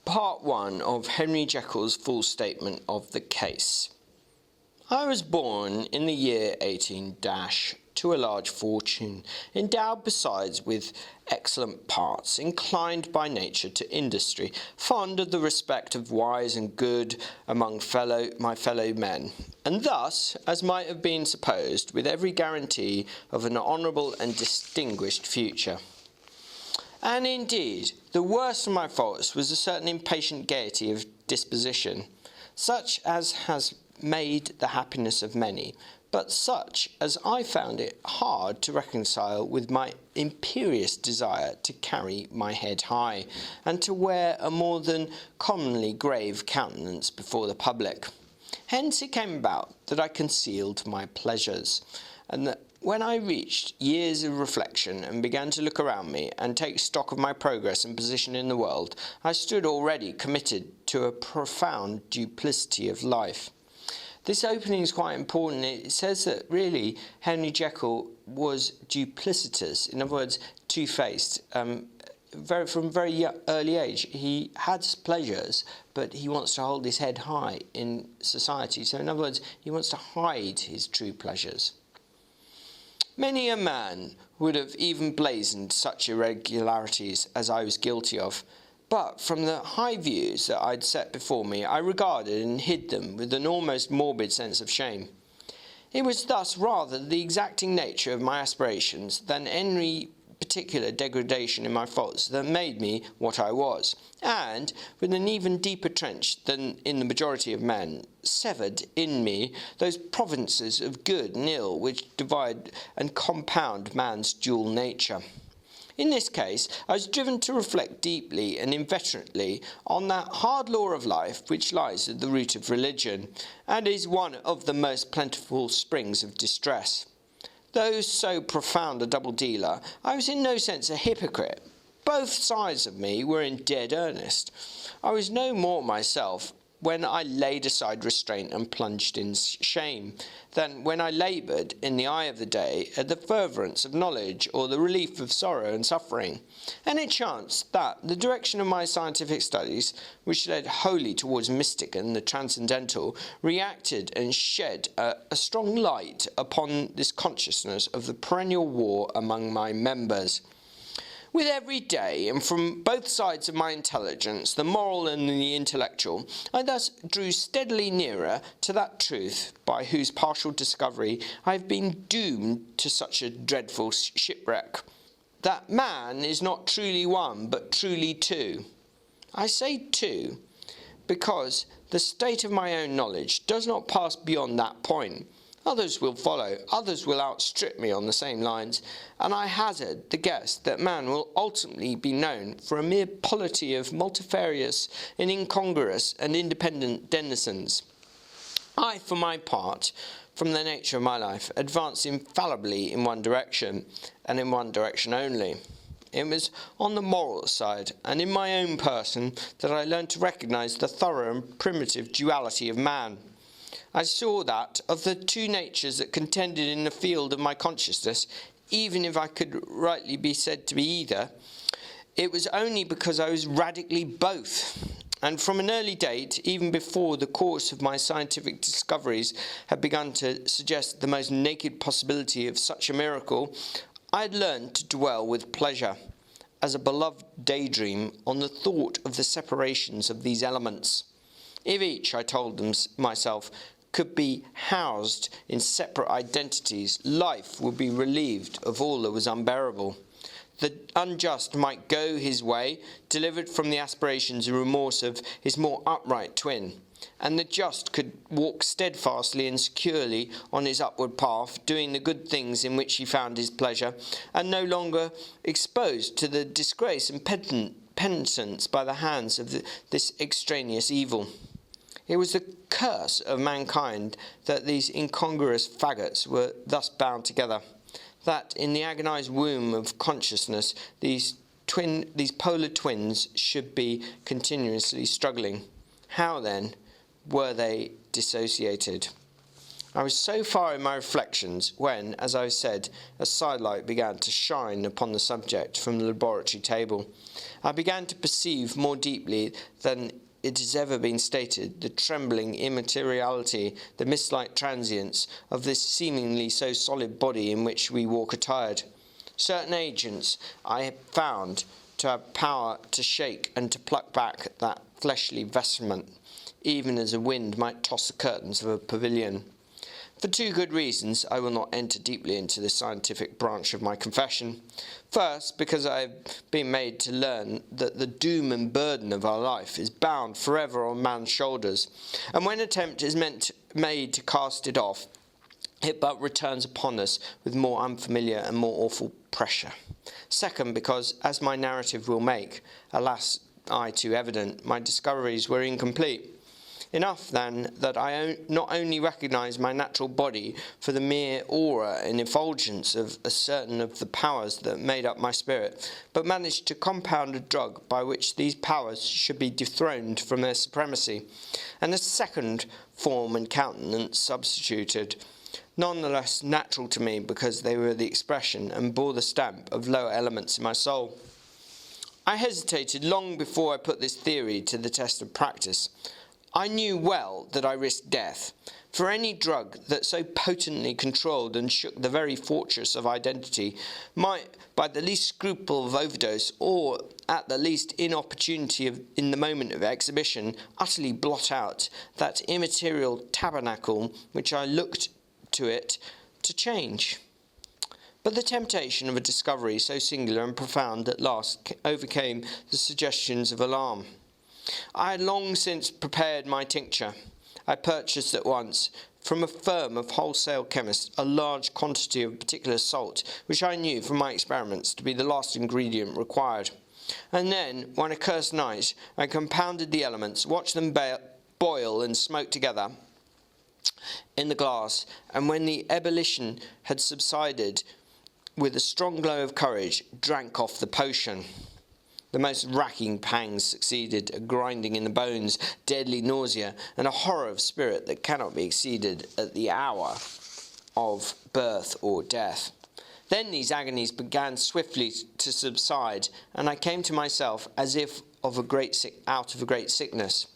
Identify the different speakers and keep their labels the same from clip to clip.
Speaker 1: Part 1 of Henry Jekyll's full statement of the case. I was born in the year 18 to a large fortune, endowed besides with excellent parts, inclined by nature to industry, fond of the respect of wise and good among my fellow men, and thus, as might have been supposed, with every guarantee of an honourable and distinguished future. And indeed, the worst of my faults was a certain impatient gaiety of disposition, such as has made the happiness of many, but such as I found it hard to reconcile with my imperious desire to carry my head high, and to wear a more than commonly grave countenance before the public. Hence it came about that I concealed my pleasures, and that when I reached years of reflection and began to look around me and take stock of my progress and position in the world, I stood already committed to a profound duplicity of life. This opening is quite important. It says that really Henry Jekyll was duplicitous, in other words, two-faced. From a very early age, he had pleasures, but he wants to hold his head high in society. So in other words, he wants to hide his true pleasures. Many a man would have even blazoned such irregularities as I was guilty of, but from the high views that I'd set before me, I regarded and hid them with an almost morbid sense of shame. It was thus rather the exacting nature of my aspirations than any particular degradation in my faults that made me what I was, and, with an even deeper trench than in the majority of men, severed in me those provinces of good and ill which divide and compound man's dual nature. In this case, I was driven to reflect deeply and inveterately on that hard law of life which lies at the root of religion, and is one of the most plentiful springs of distress. Though so profound a double-dealer, I was in no sense a hypocrite. Both sides of me were in dead earnest. I was no more myself when I laid aside restraint and plunged in shame, than when I laboured in the eye of the day at the furtherance of knowledge or the relief of sorrow and suffering. And it chanced that the direction of my scientific studies, which led wholly towards mystic and the transcendental, reacted and shed a strong light upon this consciousness of the perennial war among my members. With every day, and from both sides of my intelligence, the moral and the intellectual, I thus drew steadily nearer to that truth by whose partial discovery I have been doomed to such a dreadful shipwreck, that man is not truly one, but truly two. I say two, because the state of my own knowledge does not pass beyond that point. Others will follow, others will outstrip me on the same lines, and I hazard the guess that man will ultimately be known for a mere polity of multifarious and incongruous and independent denizens. I, for my part, from the nature of my life, advance infallibly in one direction, and in one direction only. It was on the moral side, and in my own person, that I learned to recognise the thorough and primitive duality of man. I saw that, of the two natures that contended in the field of my consciousness, even if I could rightly be said to be either, it was only because I was radically both. And from an early date, even before the course of my scientific discoveries had begun to suggest the most naked possibility of such a miracle, I had learned to dwell with pleasure, as a beloved daydream, on the thought of the separations of these elements. If each, I told myself, could be housed in separate identities, life would be relieved of all that was unbearable. The unjust might go his way, delivered from the aspirations and remorse of his more upright twin, and the just could walk steadfastly and securely on his upward path, doing the good things in which he found his pleasure, and no longer exposed to the disgrace and penitence by the hands of this extraneous evil. It was the curse of mankind that these incongruous faggots were thus bound together, that in the agonized womb of consciousness these polar twins should be continuously struggling. How, then, were they dissociated? I was so far in my reflections when, as I said, a sidelight began to shine upon the subject from the laboratory table. I began to perceive more deeply than it has ever been stated the trembling immateriality, the mist-like transience of this seemingly so solid body in which we walk attired. Certain agents I have found to have power to shake and to pluck back that fleshly vestment, even as a wind might toss the curtains of a pavilion. For two good reasons, I will not enter deeply into the scientific branch of my confession. First, because I have been made to learn that the doom and burden of our life is bound forever on man's shoulders, and when attempt is made to cast it off, it but returns upon us with more unfamiliar and more awful pressure. Second, because, as my narrative will make, alas, I too evident, my discoveries were incomplete. Enough, then, that I not only recognise my natural body for the mere aura and effulgence of a certain of the powers that made up my spirit, but managed to compound a drug by which these powers should be dethroned from their supremacy, and a second form and countenance substituted, none the less natural to me because they were the expression and bore the stamp of lower elements in my soul. I hesitated long before I put this theory to the test of practice. I knew well that I risked death, for any drug that so potently controlled and shook the very fortress of identity might, by the least scruple of overdose, or at the least inopportunity in the moment of exhibition, utterly blot out that immaterial tabernacle which I looked to it to change. But the temptation of a discovery so singular and profound at last overcame the suggestions of alarm. I had long since prepared my tincture. I purchased at once, from a firm of wholesale chemists, a large quantity of particular salt, which I knew from my experiments to be the last ingredient required. And then, one accursed night, I compounded the elements, watched them boil and smoke together in the glass, and when the ebullition had subsided, with a strong glow of courage, drank off the potion. The most racking pangs succeeded, a grinding in the bones, deadly nausea, and a horror of spirit that cannot be exceeded at the hour of birth or death. Then these agonies began swiftly to subside, and I came to myself as if out of a great sickness.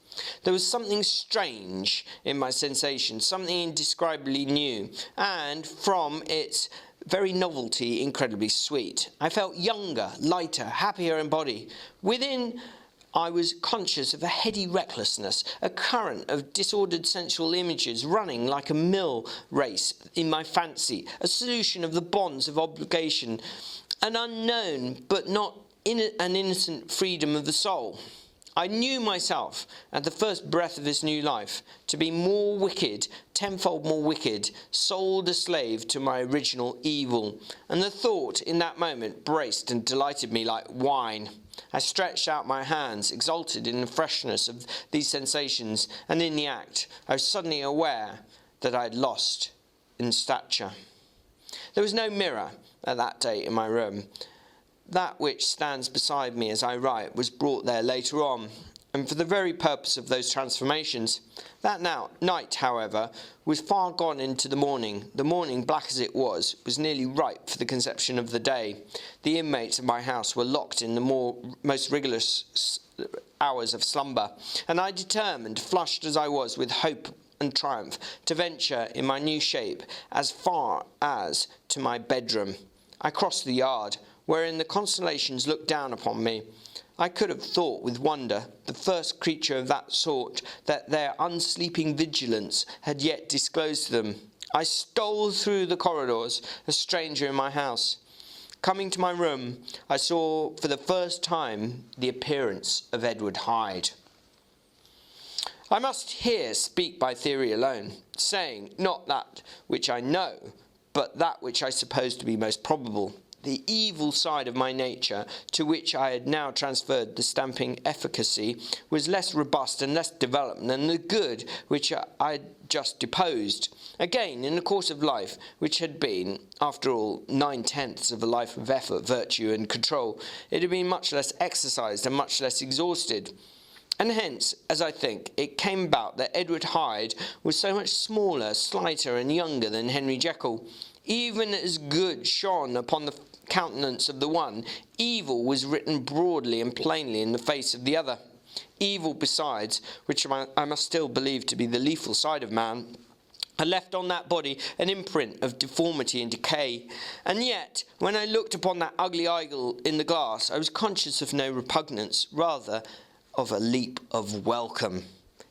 Speaker 1: There was something strange in my sensations, something indescribably new, and from its very novelty incredibly sweet. I felt younger, lighter, happier in body. Within, I was conscious of a heady recklessness, a current of disordered sensual images running like a mill race in my fancy, a solution of the bonds of obligation, an unknown but not an innocent freedom of the soul. I knew myself, at the first breath of this new life, to be more wicked, tenfold more wicked, sold a slave to my original evil, and the thought in that moment braced and delighted me like wine. I stretched out my hands, exalted in the freshness of these sensations, and in the act, I was suddenly aware that I had lost in stature. There was no mirror at that date in my room. That which stands beside me as I write was brought there later on, and for the very purpose of those transformations. That night, however, was far gone into the morning. The morning, black as it was nearly ripe for the conception of the day. The inmates of my house were locked in the most rigorous hours of slumber, and I determined, flushed as I was with hope and triumph, to venture in my new shape as far as to my bedroom. I crossed the yard, wherein the constellations looked down upon me. I could have thought with wonder, the first creature of that sort, that their unsleeping vigilance had yet disclosed to them. I stole through the corridors, a stranger in my house. Coming to my room, I saw for the first time the appearance of Edward Hyde. I must here speak by theory alone, saying not that which I know, but that which I suppose to be most probable. The evil side of my nature, to which I had now transferred the stamping efficacy, was less robust and less developed than the good which I had just deposed. Again, in the course of life, which had been, after all, 9/10 of a life of effort, virtue, and control, it had been much less exercised and much less exhausted. And hence, as I think, it came about that Edward Hyde was so much smaller, slighter, and younger than Henry Jekyll. Even as good shone upon the countenance of the one, evil was written broadly and plainly in the face of the other. Evil, besides, which I must still believe to be the lethal side of man, had left on that body an imprint of deformity and decay. And yet, when I looked upon that ugly idol in the glass, I was conscious of no repugnance, rather of a leap of welcome.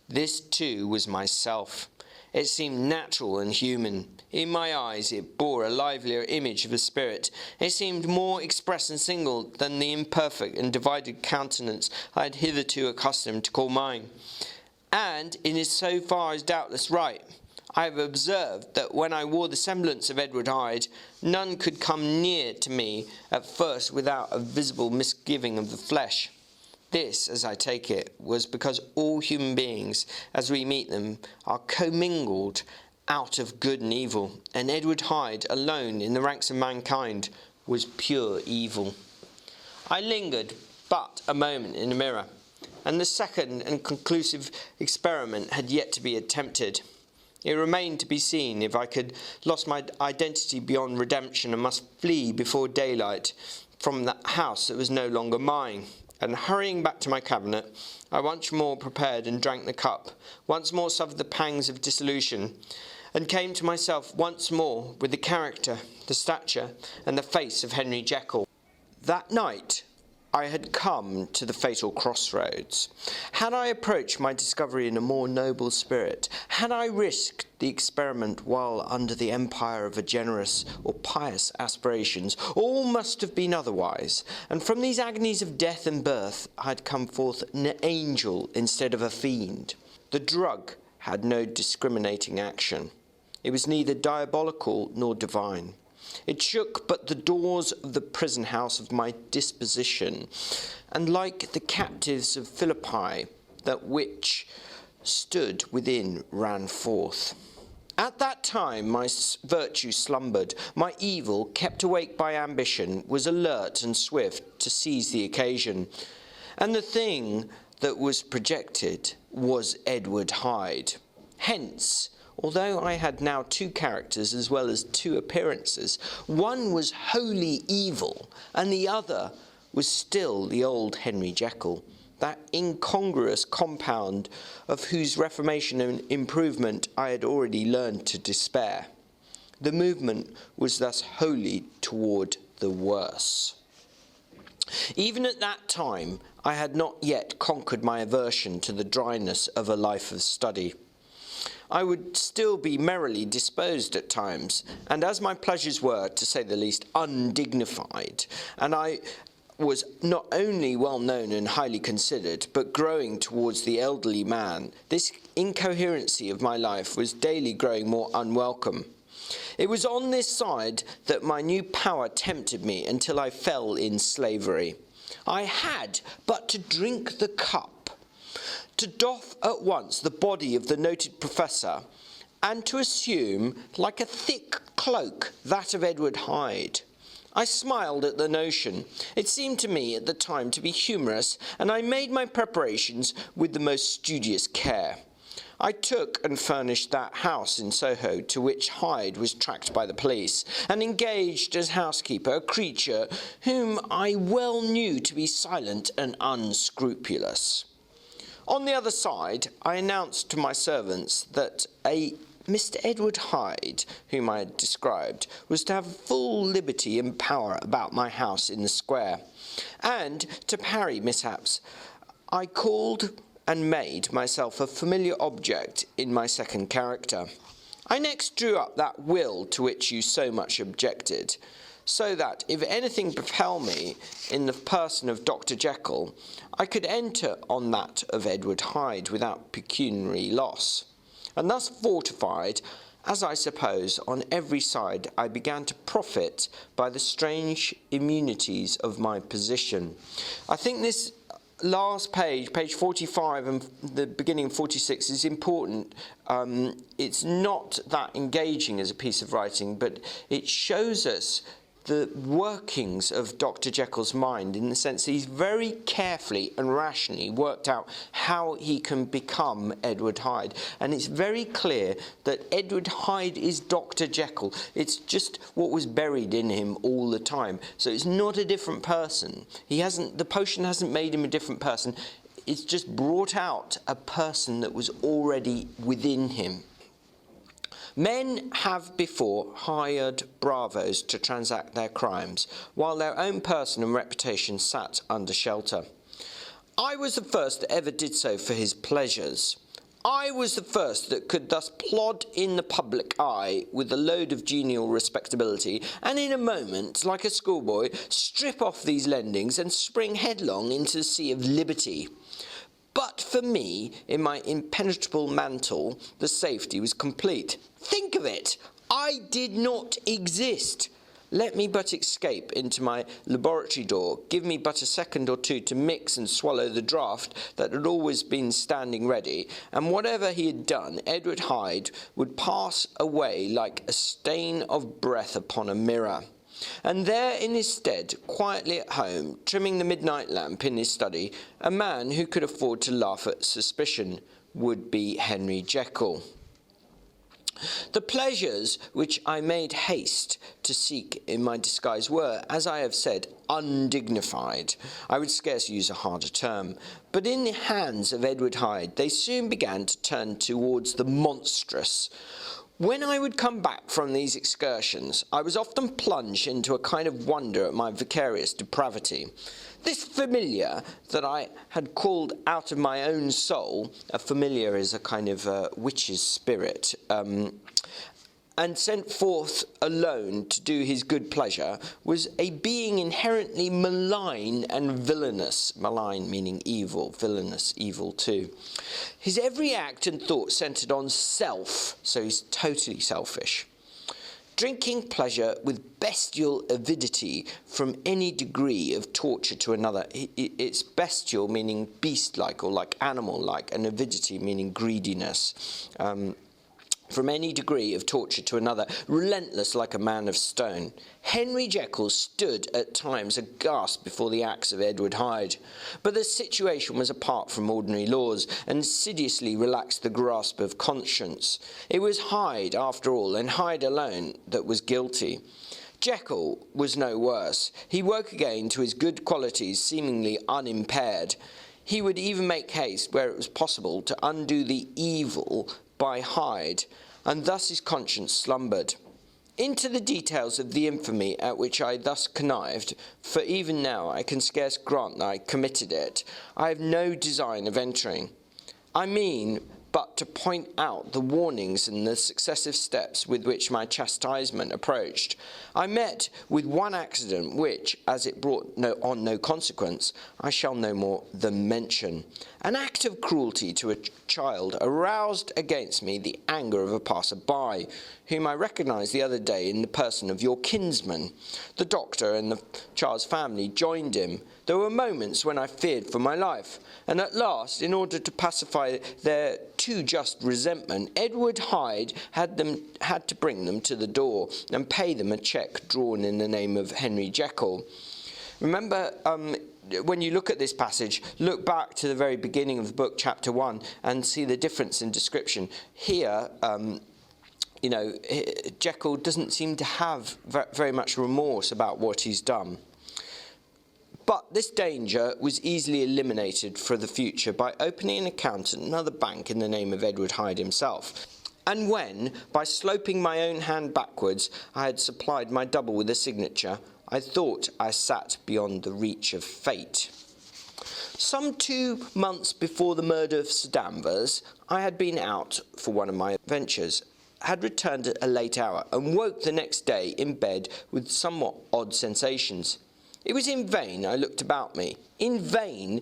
Speaker 1: This too was myself. It seemed natural and human. In my eyes it bore a livelier image of a spirit. It seemed more express and single than the imperfect and divided countenance I had hitherto accustomed to call mine. And it is so far as doubtless right. I have observed that when I wore the semblance of Edward Hyde, none could come near to me at first without a visible misgiving of the flesh. This, as I take it, was because all human beings, as we meet them, are commingled out of good and evil, and Edward Hyde, alone in the ranks of mankind, was pure evil. I lingered but a moment in the mirror, and the second and conclusive experiment had yet to be attempted. It remained to be seen if I could lost my identity beyond redemption and must flee before daylight from that house that was no longer mine. And hurrying back to my cabinet, I once more prepared and drank the cup, once more suffered the pangs of dissolution, and came to myself once more with the character, the stature, and the face of Henry Jekyll. That night I had come to the fatal crossroads. Had I approached my discovery in a more noble spirit, had I risked the experiment while under the empire of a generous or pious aspirations, all must have been otherwise, and from these agonies of death and birth I had come forth an angel instead of a fiend. The drug had no discriminating action. It was neither diabolical nor divine. It shook but the doors of the prison house of my disposition, and like the captives of Philippi, that which stood within ran forth. At that time my virtue slumbered, my evil, kept awake by ambition, was alert and swift to seize the occasion, and the thing that was projected was Edward Hyde. Hence, although I had now two characters as well as two appearances, one was wholly evil, and the other was still the old Henry Jekyll, that incongruous compound of whose reformation and improvement I had already learned to despair. The movement was thus wholly toward the worse. Even at that time, I had not yet conquered my aversion to the dryness of a life of study. I would still be merrily disposed at times, and as my pleasures were, to say the least, undignified, and I was not only well known and highly considered, but growing towards the elderly man, this incoherency of my life was daily growing more unwelcome. It was on this side that my new power tempted me until I fell in slavery. I had but to drink the cup, to doff at once the body of the noted professor, and to assume, like a thick cloak, that of Edward Hyde. I smiled at the notion. It seemed to me at the time to be humorous, and I made my preparations with the most studious care. I took and furnished that house in Soho to which Hyde was tracked by the police, and engaged as housekeeper a creature whom I well knew to be silent and unscrupulous. On the other side, I announced to my servants that a Mr. Edward Hyde, whom I had described, was to have full liberty and power about my house in the square. And, to parry mishaps, I called and made myself a familiar object in my second character. I next drew up that will to which you so much objected, so that if anything befell me in the person of Dr. Jekyll, I could enter on that of Edward Hyde without pecuniary loss. And thus fortified, as I suppose, on every side, I began to profit by the strange immunities of my position. I think this last page, page 45 and the beginning of 46, is important. It's not that engaging as a piece of writing, but it shows us the workings of Dr. Jekyll's mind, in the sense that he's very carefully and rationally worked out how he can become Edward Hyde. And it's very clear that Edward Hyde is Dr. Jekyll. It's just what was buried in him all the time. So it's not a different person. The potion hasn't made him a different person. It's just brought out a person that was already within him. Men have before hired bravos to transact their crimes, while their own person and reputation sat under shelter. I was the first that ever did so for his pleasures. I was the first that could thus plod in the public eye with a load of genial respectability, and in a moment, like a schoolboy, strip off these lendings and spring headlong into the sea of liberty. But for me, in my impenetrable mantle, the safety was complete. Think of it! I did not exist. Let me but escape into my laboratory door, give me but a second or two to mix and swallow the draught that had always been standing ready, and whatever he had done, Edward Hyde would pass away like a stain of breath upon a mirror. And there in his stead, quietly at home, trimming the midnight lamp in his study, a man who could afford to laugh at suspicion would be Henry Jekyll. The pleasures which I made haste to seek in my disguise were, as I have said, undignified. I would scarce use a harder term. But in the hands of Edward Hyde, they soon began to turn towards the monstrous. When I would come back from these excursions, I was often plunged into a kind of wonder at my vicarious depravity. This familiar that I had called out of my own soul, a familiar is a kind of witch's spirit, and sent forth alone to do his good pleasure, was a being inherently malign and villainous. Malign meaning evil, villainous, evil too. His every act and thought centred on self, so he's totally selfish. Drinking pleasure with bestial avidity from any degree of torture to another. It's bestial meaning beast-like or like animal-like, and avidity meaning greediness. From any degree of torture to another, relentless like a man of stone. Henry Jekyll stood at times aghast before the acts of Edward Hyde, but the situation was apart from ordinary laws, and insidiously relaxed the grasp of conscience. It was Hyde, after all, and Hyde alone, that was guilty. Jekyll was no worse. He woke again to his good qualities, seemingly unimpaired. He would even make haste, where it was possible, to undo the evil by Hyde, and thus his conscience slumbered. Into the details of the infamy at which I thus connived, for even now I can scarce grant that I committed it, I have no design of entering. I mean but to point out the warnings and the successive steps with which my chastisement approached. I met with one accident which, as it brought on no consequence, I shall no more than mention. An act of cruelty to a child aroused against me the anger of a passer-by, whom I recognised the other day in the person of your kinsman. The doctor and the child's family joined him. There were moments when I feared for my life, and at last, in order to pacify their too just resentment, Edward Hyde had to bring them to the door and pay them a cheque drawn in the name of Henry Jekyll. Remember, when you look at this passage, look back to the very beginning of the book, chapter 1, and see the difference in description. Here, Jekyll doesn't seem to have very much remorse about what he's done. But this danger was easily eliminated for the future by opening an account at another bank in the name of Edward Hyde himself. And when, by sloping my own hand backwards, I had supplied my double with a signature, I thought I sat beyond the reach of fate. Some 2 months before the murder of Sir Danvers, I had been out for one of my ventures, had returned at a late hour, and woke the next day in bed with somewhat odd sensations. It was in vain I looked about me. In vain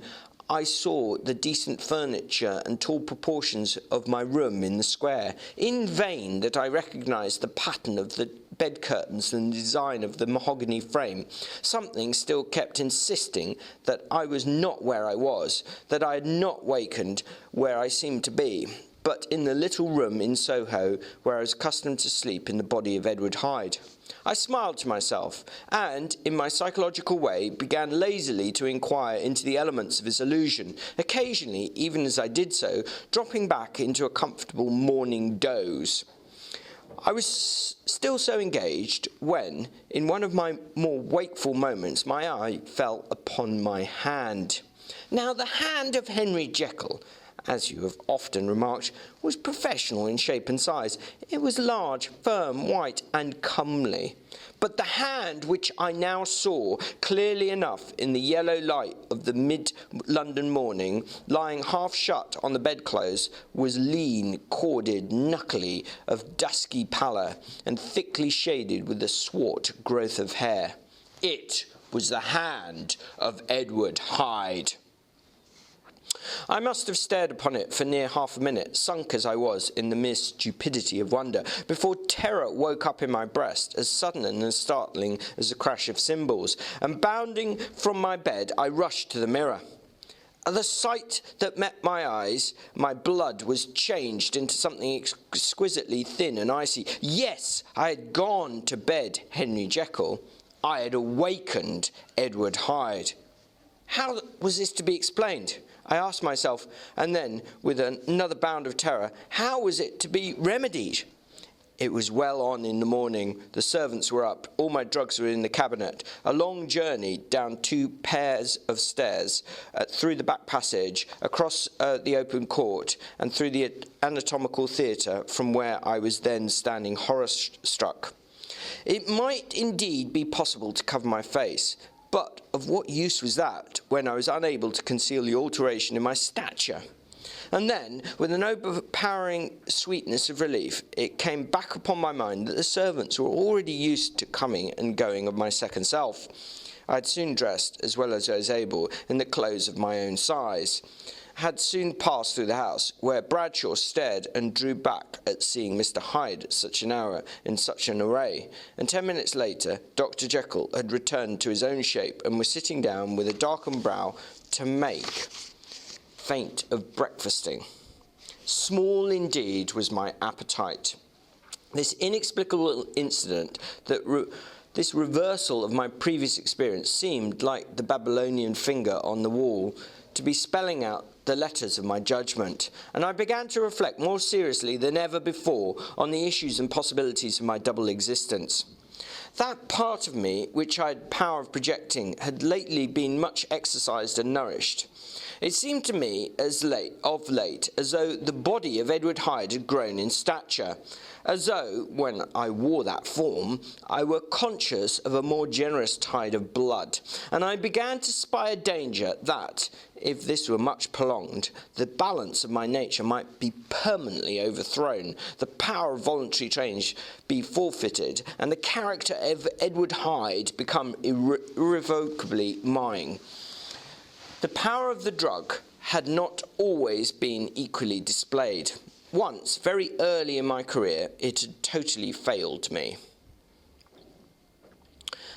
Speaker 1: I saw the decent furniture and tall proportions of my room in the square. In vain that I recognised the pattern of the bed curtains and the design of the mahogany frame. Something still kept insisting that I was not where I was, that I had not wakened where I seemed to be. but in the little room in Soho where I was accustomed to sleep in the body of Edward Hyde. I smiled to myself and, in my psychological way, began lazily to inquire into the elements of his illusion, occasionally, even as I did so, dropping back into a comfortable morning doze. I was still so engaged when, in one of my more wakeful moments, my eye fell upon my hand. Now, the hand of Henry Jekyll, as you have often remarked, was professional in shape and size. It was large, firm, white, and comely. But the hand which I now saw clearly enough in the yellow light of the mid-London morning, lying half shut on the bedclothes, was lean, corded, knuckly, of dusky pallor, and thickly shaded with a swart growth of hair. It was the hand of Edward Hyde. I must have stared upon it for near half a minute, sunk as I was in the mere stupidity of wonder, before terror woke up in my breast, as sudden and as startling as the crash of cymbals, and bounding from my bed, I rushed to the mirror. At the sight that met my eyes, my blood was changed into something exquisitely thin and icy. Yes, I had gone to bed Henry Jekyll. I had awakened Edward Hyde. How was this to be explained? I asked myself, and then, with another bound of terror, how was it to be remedied? It was well on in the morning. The servants were up. All my drugs were in the cabinet. A long journey down 2 pairs of stairs, through the back passage, across the open court, and through the anatomical theatre, from where I was then standing horror-struck. It might indeed be possible to cover my face, but of what use was that when I was unable to conceal the alteration in my stature? And then, with an overpowering sweetness of relief, it came back upon my mind that the servants were already used to coming and going of my second self. I had soon dressed, as well as I was able, in the clothes of my own size, had soon passed through the house, where Bradshaw stared and drew back at seeing Mr. Hyde at such an hour in such an array, and 10 minutes later Dr. Jekyll had returned to his own shape and was sitting down with a darkened brow to make feint of breakfasting. Small indeed was my appetite. This inexplicable incident, this reversal of my previous experience, seemed, like the Babylonian finger on the wall, to be spelling out the letters of my judgment, and I began to reflect more seriously than ever before on the issues and possibilities of my double existence. That part of me which I had power of projecting had lately been much exercised and nourished. It seemed to me of late as though the body of Edward Hyde had grown in stature, as though, when I wore that form, I were conscious of a more generous tide of blood, and I began to spy a danger that, if this were much prolonged, the balance of my nature might be permanently overthrown, the power of voluntary change be forfeited, and the character of Edward Hyde become irrevocably mine. The power of the drug had not always been equally displayed. Once, very early in my career, it had totally failed me.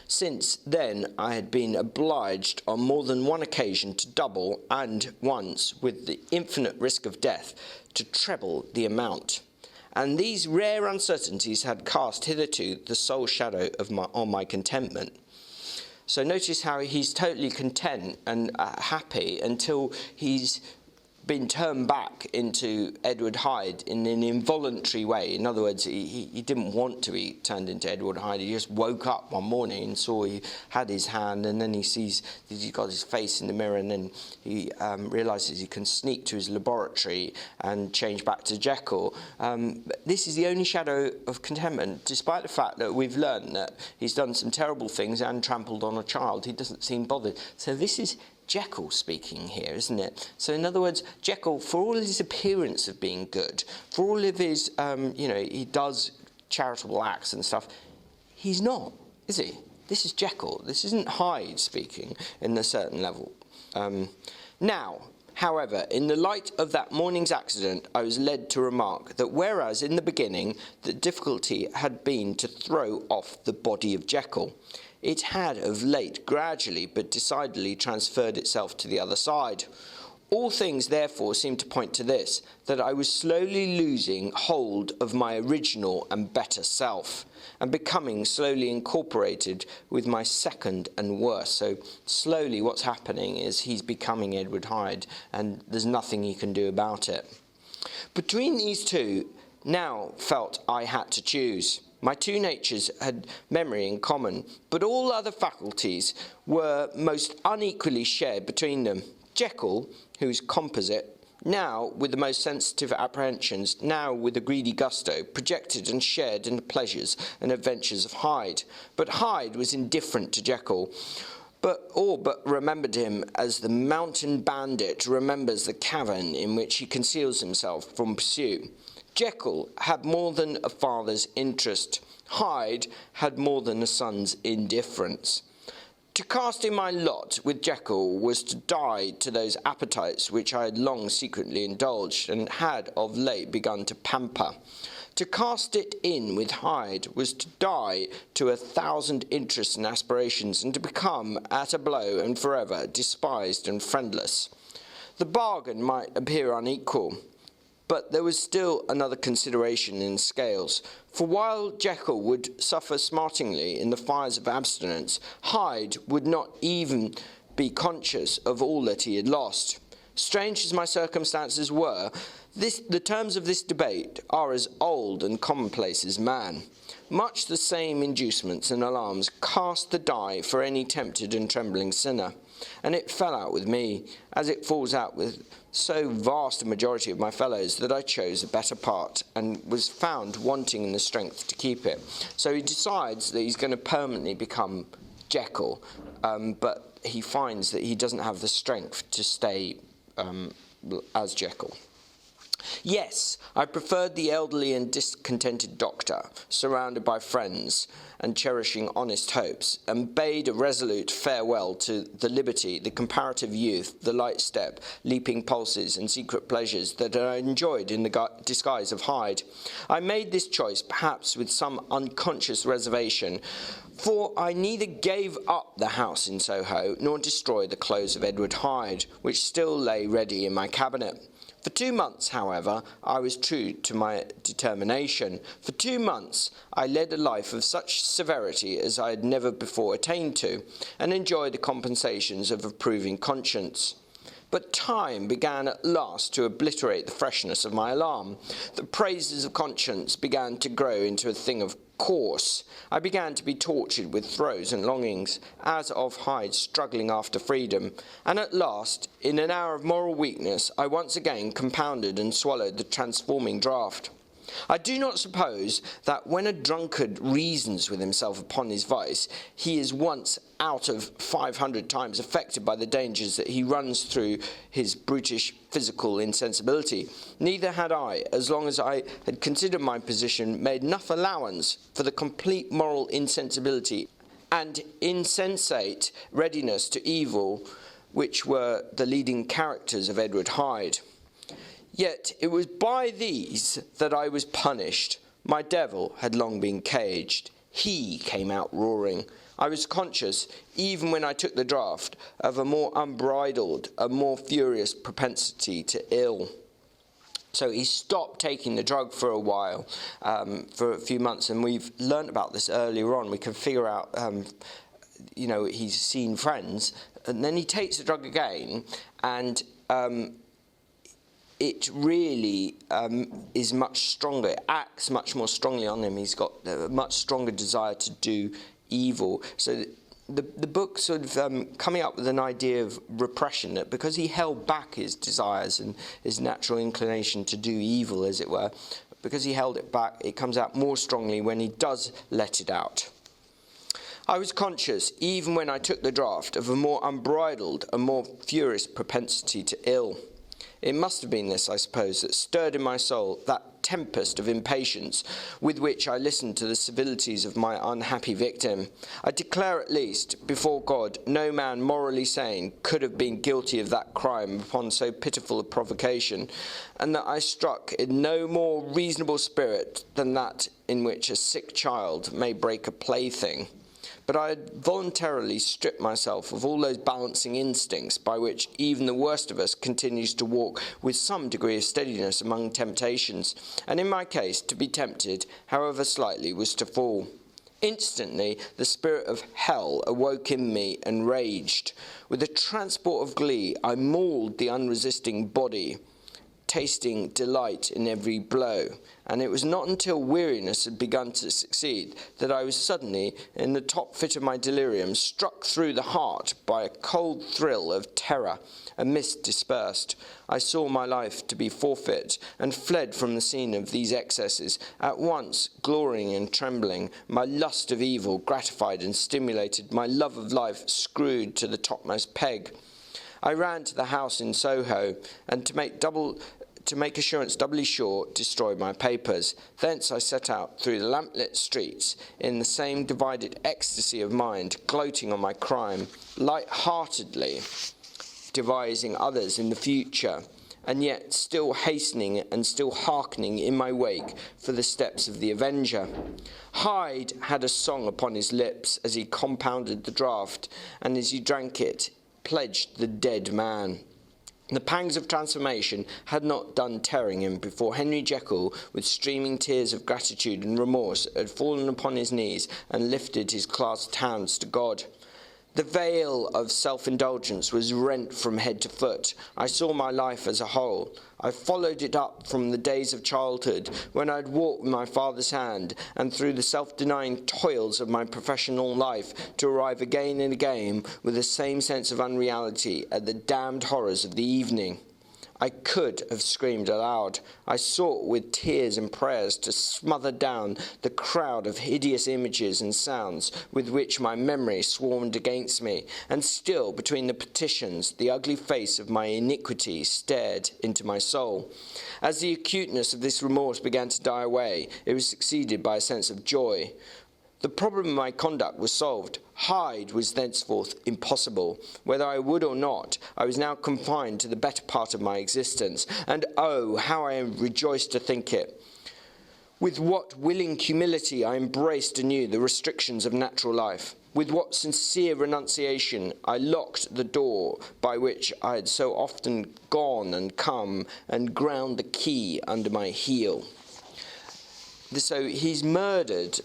Speaker 1: Since then, I had been obliged on more than one occasion to double, and once, with the infinite risk of death, to treble the amount. And these rare uncertainties had cast hitherto the sole shadow on my contentment. So notice how he's totally content and happy until he's been turned back into Edward Hyde in an involuntary way. In other words, he didn't want to be turned into Edward Hyde. He just woke up one morning and saw he had his hand, and then he sees that he's got his face in the mirror, and then he realises he can sneak to his laboratory and change back to Jekyll. This is the only shadow of contentment, despite the fact that we've learned that he's done some terrible things and trampled on a child. He doesn't seem bothered. So this is Jekyll speaking here, isn't it? So in other words, Jekyll, for all his appearance of being good, for all of his, he does charitable acts and stuff, he's not, is he? This is Jekyll. This isn't Hyde speaking in a certain level. Now, however, in the light of that morning's accident, I was led to remark that whereas in the beginning the difficulty had been to throw off the body of Jekyll, it had of late gradually but decidedly transferred itself to the other side. All things therefore seemed to point to this, that I was slowly losing hold of my original and better self, and becoming slowly incorporated with my second and worse. So slowly what's happening is he's becoming Edward Hyde, and there's nothing he can do about it. Between these two, now felt I had to choose. My two natures had memory in common, but all other faculties were most unequally shared between them. Jekyll, whose composite, now with the most sensitive apprehensions, now with a greedy gusto, projected and shared in the pleasures and adventures of Hyde. But Hyde was indifferent to Jekyll, but remembered him as the mountain bandit remembers the cavern in which he conceals himself from pursuit. Jekyll had more than a father's interest. Hyde had more than a son's indifference. To cast in my lot with Jekyll was to die to those appetites which I had long secretly indulged and had of late begun to pamper. To cast it in with Hyde was to die to 1,000 interests and aspirations, and to become, at a blow and forever, despised and friendless. The bargain might appear unequal, but there was still another consideration in the scales, for while Jekyll would suffer smartingly in the fires of abstinence, Hyde would not even be conscious of all that he had lost. Strange as my circumstances were, the terms of this debate are as old and commonplace as man. Much the same inducements and alarms cast the die for any tempted and trembling sinner, and it fell out with me, as it falls out with so vast a majority of my fellows, that I chose a better part and was found wanting in the strength to keep it. So he decides that he's going to permanently become Jekyll, but he finds that he doesn't have the strength to stay as Jekyll. Yes, I preferred the elderly and discontented doctor, surrounded by friends and cherishing honest hopes, and bade a resolute farewell to the liberty, the comparative youth, the light step, leaping pulses, and secret pleasures that I enjoyed in the disguise of Hyde. I made this choice, perhaps with some unconscious reservation, for I neither gave up the house in Soho, nor destroyed the clothes of Edward Hyde, which still lay ready in my cabinet. For 2 months, however, I was true to my determination. For 2 months I led a life of such severity as I had never before attained to, and enjoyed the compensations of approving conscience. But time began at last to obliterate the freshness of my alarm. The praises of conscience began to grow into a thing of course. I began to be tortured with throes and longings, as of Hyde struggling after freedom, and at last, in an hour of moral weakness, I once again compounded and swallowed the transforming draught. I do not suppose that when a drunkard reasons with himself upon his vice, he is once out of 500 times affected by the dangers that he runs through his brutish physical insensibility. Neither had I, as long as I had considered my position, made enough allowance for the complete moral insensibility and insensate readiness to evil which were the leading characters of Edward Hyde. Yet it was by these that I was punished. My devil had long been caged. He came out roaring. I was conscious, even when I took the draught, of a more unbridled, a more furious propensity to ill. So he stopped taking the drug for a while, for a few months, and we've learnt about this earlier on. We can figure out, he's seen friends, and then he takes the drug again, and it really is much stronger. It acts much more strongly on him. He's got a much stronger desire to do evil. So the book sort of coming up with an idea of repression, that because he held back his desires and his natural inclination to do evil, as it were, because he held it back, it comes out more strongly when he does let it out. I was conscious, even when I took the draught, of a more unbridled, a more furious propensity to ill. It must have been this, I suppose, that stirred in my soul that tempest of impatience with which I listened to the civilities of my unhappy victim. I declare at least, before God, no man morally sane could have been guilty of that crime upon so pitiful a provocation, and that I struck in no more reasonable spirit than that in which a sick child may break a plaything. but I had voluntarily stripped myself of all those balancing instincts by which even the worst of us continues to walk with some degree of steadiness among temptations, and in my case, to be tempted, however slightly, was to fall. Instantly, the spirit of hell awoke in me and raged. With a transport of glee, I mauled the unresisting body, tasting delight in every blow, and it was not until weariness had begun to succeed that I was suddenly, in the top fit of my delirium, struck through the heart by a cold thrill of terror. A mist dispersed. I saw my life to be forfeit, and fled from the scene of these excesses, at once glorying and trembling, my lust of evil gratified and stimulated, my love of life screwed to the topmost peg. I ran to the house in Soho, and to make assurance doubly sure, destroyed my papers. Thence I set out through the lamplit streets, in the same divided ecstasy of mind, gloating on my crime, light-heartedly devising others in the future, and yet still hastening and still hearkening in my wake for the steps of the avenger. Hyde had a song upon his lips as he compounded the draught, and as he drank it, pledged the dead man. The pangs of transformation had not done tearing him before Henry Jekyll, with streaming tears of gratitude and remorse, had fallen upon his knees and lifted his clasped hands to God. The veil of self-indulgence was rent from head to foot. I saw my life as a whole. I followed it up from the days of childhood, when I had walked with my father's hand, and through the self-denying toils of my professional life, to arrive again and again with the same sense of unreality at the damned horrors of the evening. I could have screamed aloud. I sought with tears and prayers to smother down the crowd of hideous images and sounds with which my memory swarmed against me, and still, between the petitions, the ugly face of my iniquity stared into my soul. As the acuteness of this remorse began to die away, it was succeeded by a sense of joy. The problem of my conduct was solved. Hyde was thenceforth impossible. Whether I would or not, I was now confined to the better part of my existence, and oh, how I rejoiced to think it. With what willing humility I embraced anew the restrictions of natural life. With what sincere renunciation I locked the door by which I had so often gone and come, and ground the key under my heel. So he's murdered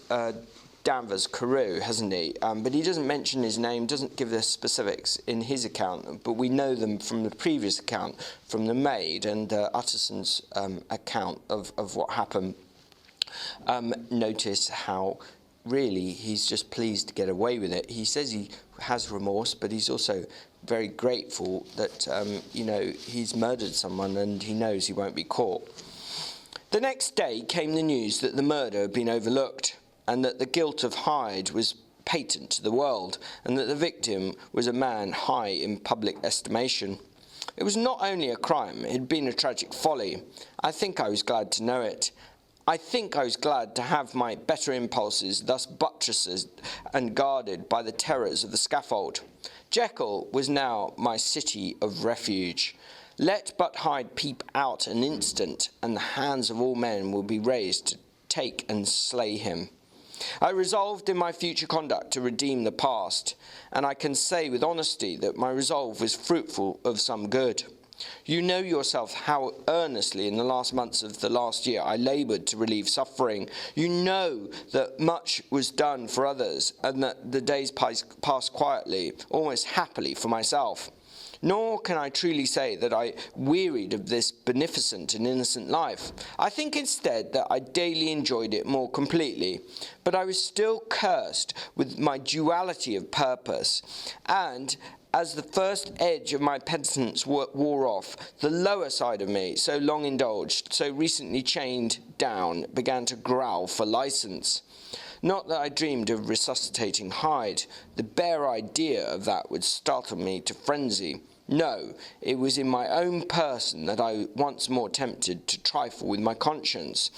Speaker 1: Danvers Carew, hasn't he? But he doesn't mention his name, doesn't give the specifics in his account, but we know them from the previous account, from the maid and Utterson's account of what happened. Notice how really he's just pleased to get away with it. He says he has remorse, but he's also very grateful that he's murdered someone and he knows he won't be caught. The next day came the news that the murder had been overlooked, and that the guilt of Hyde was patent to the world, and that the victim was a man high in public estimation. It was not only a crime, it had been a tragic folly. I think I was glad to know it. I think I was glad to have my better impulses thus buttressed and guarded by the terrors of the scaffold. Jekyll was now my city of refuge. Let but Hyde peep out an instant, and the hands of all men will be raised to take and slay him. I resolved in my future conduct to redeem the past, and I can say with honesty that my resolve was fruitful of some good. You know yourself how earnestly in the last months of the last year I laboured to relieve suffering. You know that much was done for others, and that the days passed quietly, almost happily for myself. Nor can I truly say that I wearied of this beneficent and innocent life. I think instead that I daily enjoyed it more completely, but I was still cursed with my duality of purpose, and as the first edge of my penitence wore off, the lower side of me, so long indulged, so recently chained down, began to growl for license. Not that I dreamed of resuscitating Hyde. The bare idea of that would startle me to frenzy. No, it was in my own person that I once more tempted to trifle with my conscience,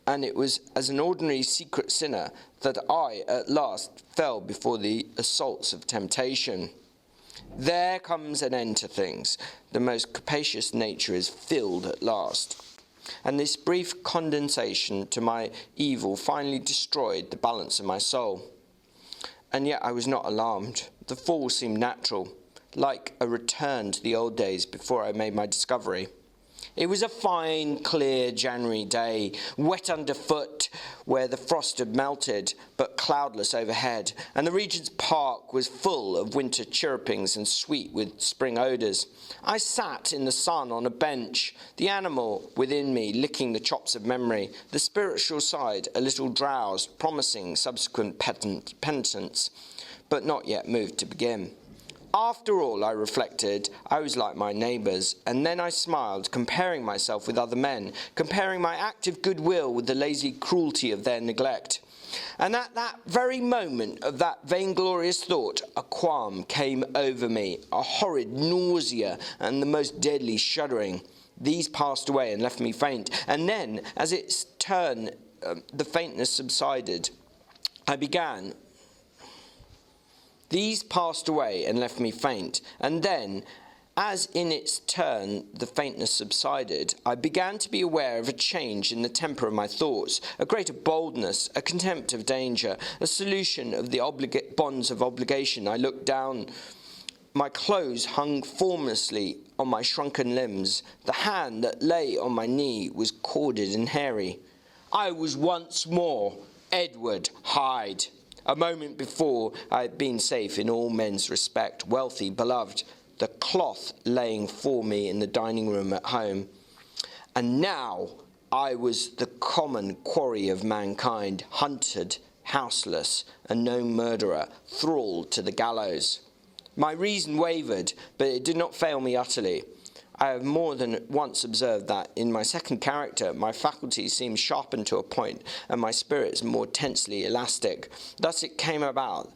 Speaker 1: and it was as an ordinary secret sinner that I at last fell before the assaults of temptation. There comes an end to things. The most capacious nature is filled at last. And this brief condensation to my evil finally destroyed the balance of my soul. and yet I was not alarmed. The fall seemed natural, like a return to the old days before I made my discovery. It was a fine, clear January day, wet underfoot where the frost had melted, but cloudless overhead, and the Regent's Park was full of winter chirrupings and sweet with spring odours. I sat in the sun on a bench, the animal within me licking the chops of memory, the spiritual side a little drowsed, promising subsequent penitence, but not yet moved to begin. After all, I reflected, I was like my neighbours, and then I smiled, comparing myself with other men, comparing my active goodwill with the lazy cruelty of their neglect. And at that very moment of that vainglorious thought, a qualm came over me, a horrid nausea and the most deadly shuddering. These passed away and left me faint, and then, as its turn, the faintness subsided. These passed away and left me faint, and then, as in its turn the faintness subsided, I began to be aware of a change in the temper of my thoughts, a greater boldness, a contempt of danger, a solution of the bonds of obligation. I looked down. My clothes hung formlessly on my shrunken limbs. The hand that lay on my knee was corded and hairy. I was once more Edward Hyde. A moment before, I had been safe in all men's respect, wealthy, beloved, the cloth laying for me in the dining room at home. And now I was the common quarry of mankind, hunted, houseless, and no murderer, thralled to the gallows. My reason wavered, but it did not fail me utterly. I have more than once observed that in my second character, my faculties seemed sharpened to a point, and my spirits more tensely elastic. Thus it came about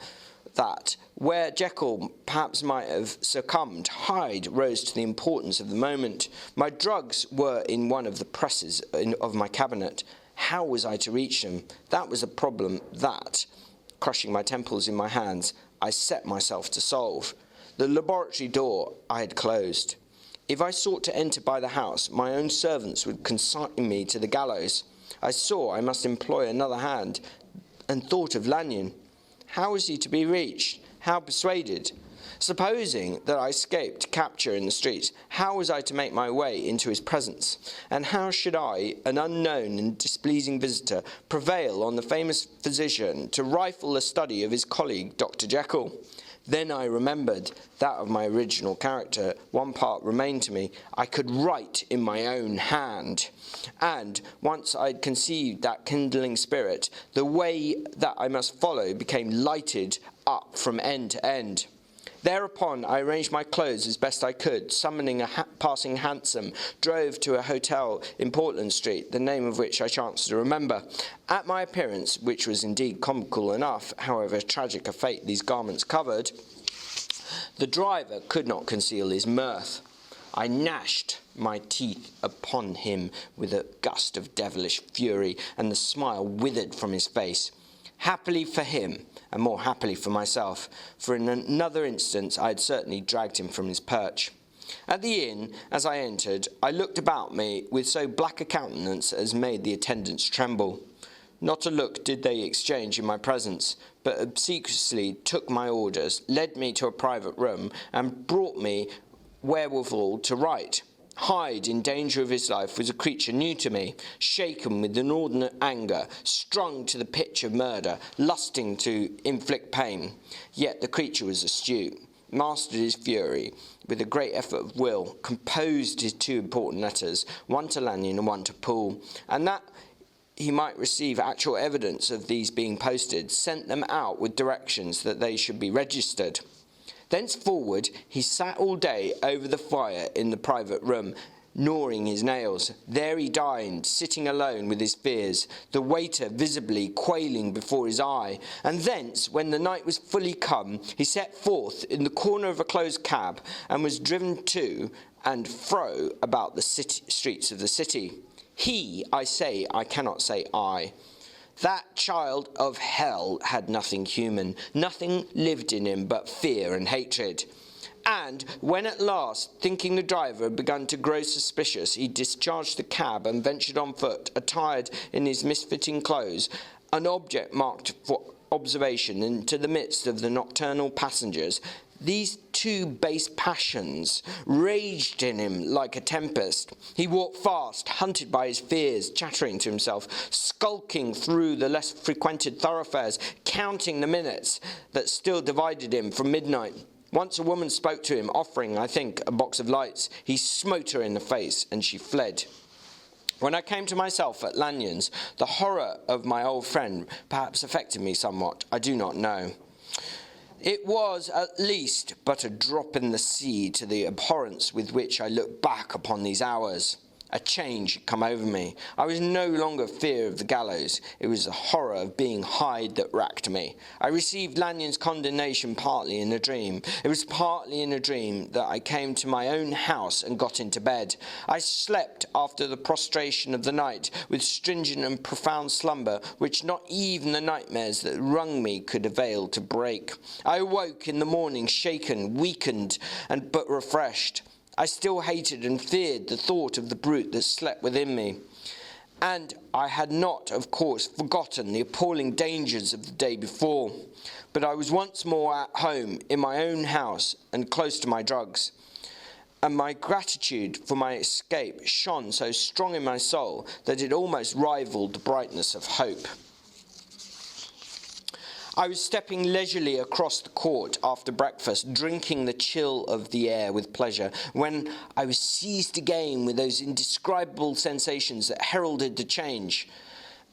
Speaker 1: that, where Jekyll perhaps might have succumbed, Hyde rose to the importance of the moment. My drugs were in one of the presses of my cabinet. How was I to reach them? That was a problem that, crushing my temples in my hands, I set myself to solve. The laboratory door I had closed. If I sought to enter by the house, my own servants would consign me to the gallows. I saw I must employ another hand, and thought of Lanyon. How was he to be reached? How persuaded? Supposing that I escaped capture in the streets, how was I to make my way into his presence? And how should I, an unknown and displeasing visitor, prevail on the famous physician to rifle the study of his colleague, Dr. Jekyll? Then I remembered that of my original character. One part remained to me. I could write in my own hand. And once I'd conceived that kindling spirit, the way that I must follow became lighted up from end to end. Thereupon I arranged my clothes as best I could, summoning a passing hansom, drove to a hotel in Portland Street, the name of which I chanced to remember. At my appearance, which was indeed comical enough, however tragic a fate these garments covered, the driver could not conceal his mirth. I gnashed my teeth upon him with a gust of devilish fury, and the smile withered from his face. Happily for him, and more happily for myself, for in another instance I had certainly dragged him from his perch. At the inn, as I entered, I looked about me with so black a countenance as made the attendants tremble. Not a look did they exchange in my presence, but obsequiously took my orders, led me to a private room, and brought me wherewithal to write. Hyde, in danger of his life, was a creature new to me, shaken with inordinate anger, strung to the pitch of murder, lusting to inflict pain. Yet the creature was astute, mastered his fury, with a great effort of will, composed his two important letters, one to Lanyon and one to Poole, and that he might receive actual evidence of these being posted, sent them out with directions that they should be registered. Thenceforward he sat all day over the fire in the private room, gnawing his nails. There he dined, sitting alone with his fears, the waiter visibly quailing before his eye. And thence, when the night was fully come, he set forth in the corner of a closed cab, and was driven to and fro about the streets of the city. He, I say, I cannot say I. That child of hell had nothing human, nothing lived in him but fear and hatred. And when at last, thinking the driver had begun to grow suspicious, he discharged the cab and ventured on foot, attired in his misfitting clothes, an object marked observation into the midst of the nocturnal passengers, these two base passions raged in him like a tempest. He walked fast, hunted by his fears, chattering to himself, skulking through the less frequented thoroughfares, counting the minutes that still divided him from midnight. Once a woman spoke to him, offering, I think, a box of lights. He smote her in the face, and she fled. When I came to myself at Lanyon's, the horror of my old friend perhaps affected me somewhat. I do not know. It was at least but a drop in the sea to the abhorrence with which I look back upon these hours. A change had come over me. I was no longer fear of the gallows. It was the horror of being Hyde that racked me. I received Lanyon's condemnation partly in a dream. It was partly in a dream that I came to my own house and got into bed. I slept after the prostration of the night with stringent and profound slumber, which not even the nightmares that wrung me could avail to break. I awoke in the morning shaken, weakened, but refreshed. I still hated and feared the thought of the brute that slept within me. And I had not, of course, forgotten the appalling dangers of the day before. But I was once more at home in my own house and close to my drugs. And my gratitude for my escape shone so strong in my soul that it almost rivaled the brightness of hope. I was stepping leisurely across the court after breakfast, drinking the chill of the air with pleasure, when I was seized again with those indescribable sensations that heralded the change.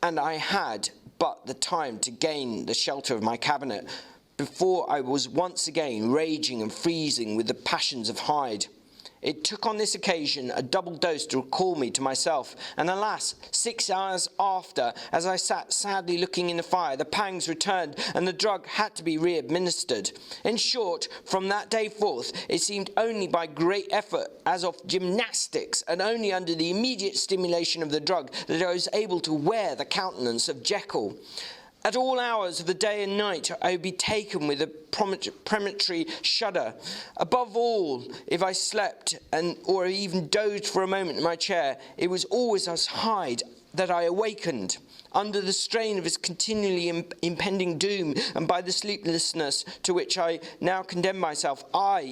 Speaker 1: And I had but the time to gain the shelter of my cabinet before I was once again raging and freezing with the passions of Hyde. It took on this occasion a double dose to recall me to myself, and alas, 6 hours after, as I sat sadly looking in the fire, the pangs returned, and the drug had to be re-administered. In short, from that day forth, it seemed only by great effort, as of gymnastics, and only under the immediate stimulation of the drug, that I was able to wear the countenance of Jekyll. At all hours of the day and night, I would be taken with a premonitory shudder. Above all, if I slept or even dozed for a moment in my chair, it was always as Hyde that I awakened. Under the strain of his continually impending doom, and by the sleeplessness to which I now condemned myself,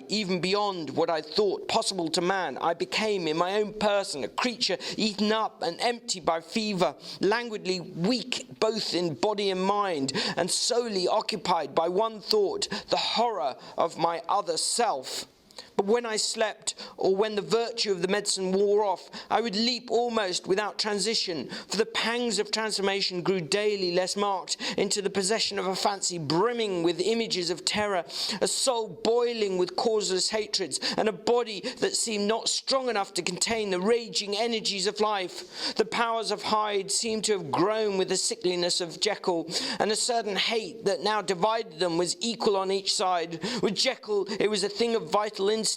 Speaker 1: even beyond what I thought possible to man, I became in my own person a creature eaten up and empty by fever, languidly weak both in body and mind, and solely occupied by one thought, the horror of my other self. But when I slept, or when the virtue of the medicine wore off, I would leap almost without transition, for the pangs of transformation grew daily less marked, into the possession of a fancy brimming with images of terror, a soul boiling with causeless hatreds, and a body that seemed not strong enough to contain the raging energies of life. The powers of Hyde seemed to have grown with the sickliness of Jekyll, and a certain hate that now divided them was equal on each side. With Jekyll, it was a thing of vital instinct.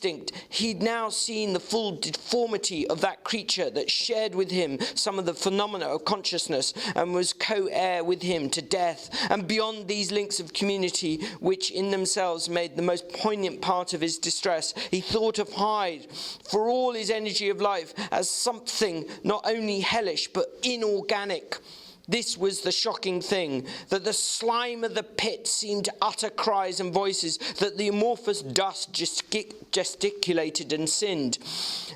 Speaker 1: He'd now seen the full deformity of that creature that shared with him some of the phenomena of consciousness and was co-heir with him to death. And beyond these links of community, which in themselves made the most poignant part of his distress, he thought of Hyde, for all his energy of life, as something not only hellish but inorganic. This was the shocking thing, that the slime of the pit seemed to utter cries and voices, that the amorphous dust gesticulated and sinned,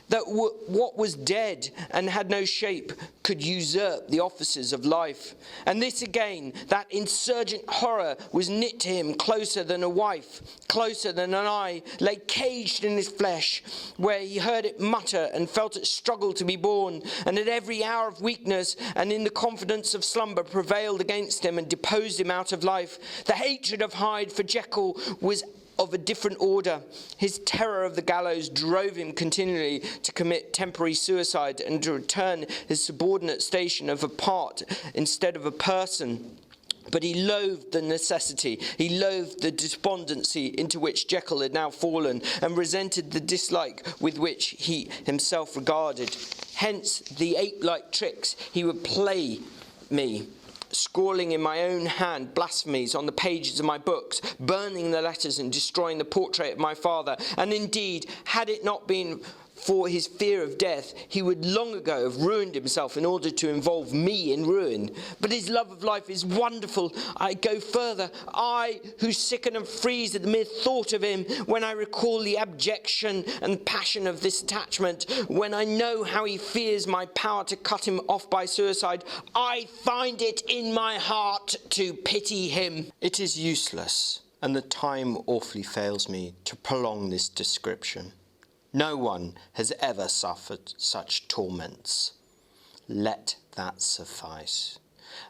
Speaker 1: that what was dead and had no shape could usurp the offices of life. And this again, that insurgent horror was knit to him closer than a wife, closer than an eye, lay caged in his flesh, where he heard it mutter and felt it struggle to be born, and at every hour of weakness and in the confidence of slumber prevailed against him and deposed him out of life. The hatred of Hyde for Jekyll was of a different order. His terror of the gallows drove him continually to commit temporary suicide and to return his subordinate station of a part instead of a person. But he loathed the necessity, he loathed the despondency into which Jekyll had now fallen, and resented the dislike with which he himself regarded. Hence the ape-like tricks he would play me, scrawling in my own hand blasphemies on the pages of my books, burning the letters and destroying the portrait of my father. And indeed, had it not been for his fear of death, he would long ago have ruined himself in order to involve me in ruin. But his love of life is wonderful. I go further. I, who sicken and freeze at the mere thought of him, when I recall the abjection and passion of this attachment, when I know how he fears my power to cut him off by suicide, I find it in my heart to pity him. It is useless, and the time awfully fails me to prolong this description. No one has ever suffered such torments. Let that suffice.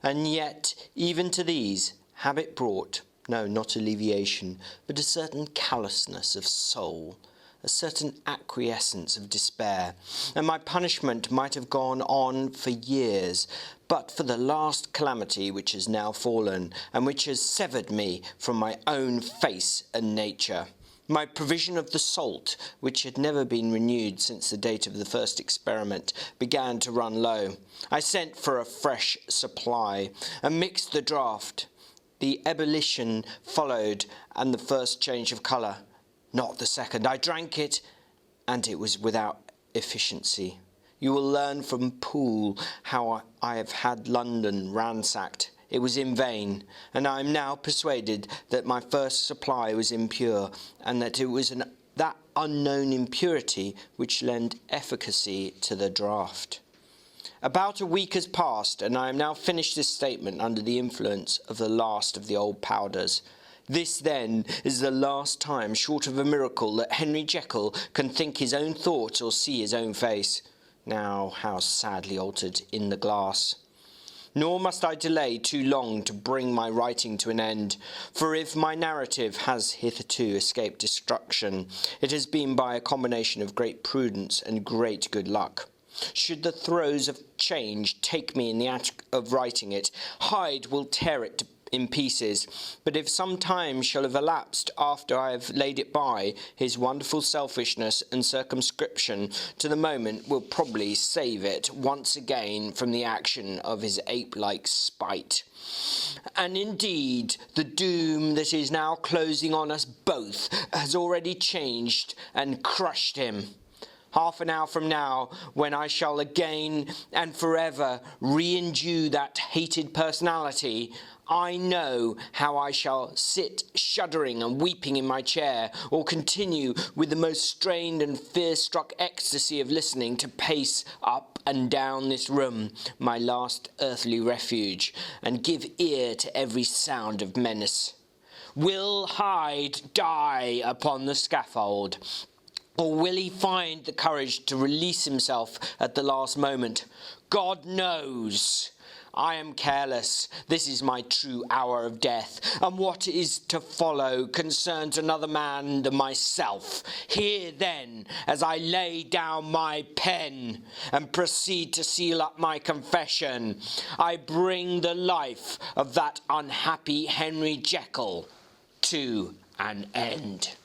Speaker 1: And yet, even to these, habit brought, no, not alleviation, but a certain callousness of soul, a certain acquiescence of despair, and my punishment might have gone on for years, but for the last calamity which has now fallen, and which has severed me from my own face and nature. My provision of the salt, which had never been renewed since the date of the first experiment, began to run low. I sent for a fresh supply, and mixed the draught. The ebullition followed, and the first change of colour. Not the second. I drank it, and it was without efficiency. You will learn from Poole how I have had London ransacked. It was in vain, and I am now persuaded that my first supply was impure, and that it was that unknown impurity which lent efficacy to the draught. About a week has passed, and I am now finished this statement under the influence of the last of the old powders. This, then, is the last time, short of a miracle, that Henry Jekyll can think his own thoughts or see his own face. Now, how sadly altered in the glass. Nor must I delay too long to bring my writing to an end, for if my narrative has hitherto escaped destruction, it has been by a combination of great prudence and great good luck. Should the throes of change take me in the act of writing it, Hyde will tear it in pieces, but if some time shall have elapsed after I have laid it by, his wonderful selfishness and circumscription to the moment will probably save it once again from the action of his ape-like spite. And indeed, the doom that is now closing on us both has already changed and crushed him. Half an hour from now, when I shall again and forever re-endue that hated personality, I know how I shall sit shuddering and weeping in my chair, or continue with the most strained and fear-struck ecstasy of listening to pace up and down this room, my last earthly refuge, and give ear to every sound of menace. Will Hyde die upon the scaffold? Or will he find the courage to release himself at the last moment? God knows. I am careless. This is my true hour of death, and what is to follow concerns another man than myself. Here, then, as I lay down my pen and proceed to seal up my confession, I bring the life of that unhappy Henry Jekyll to an end.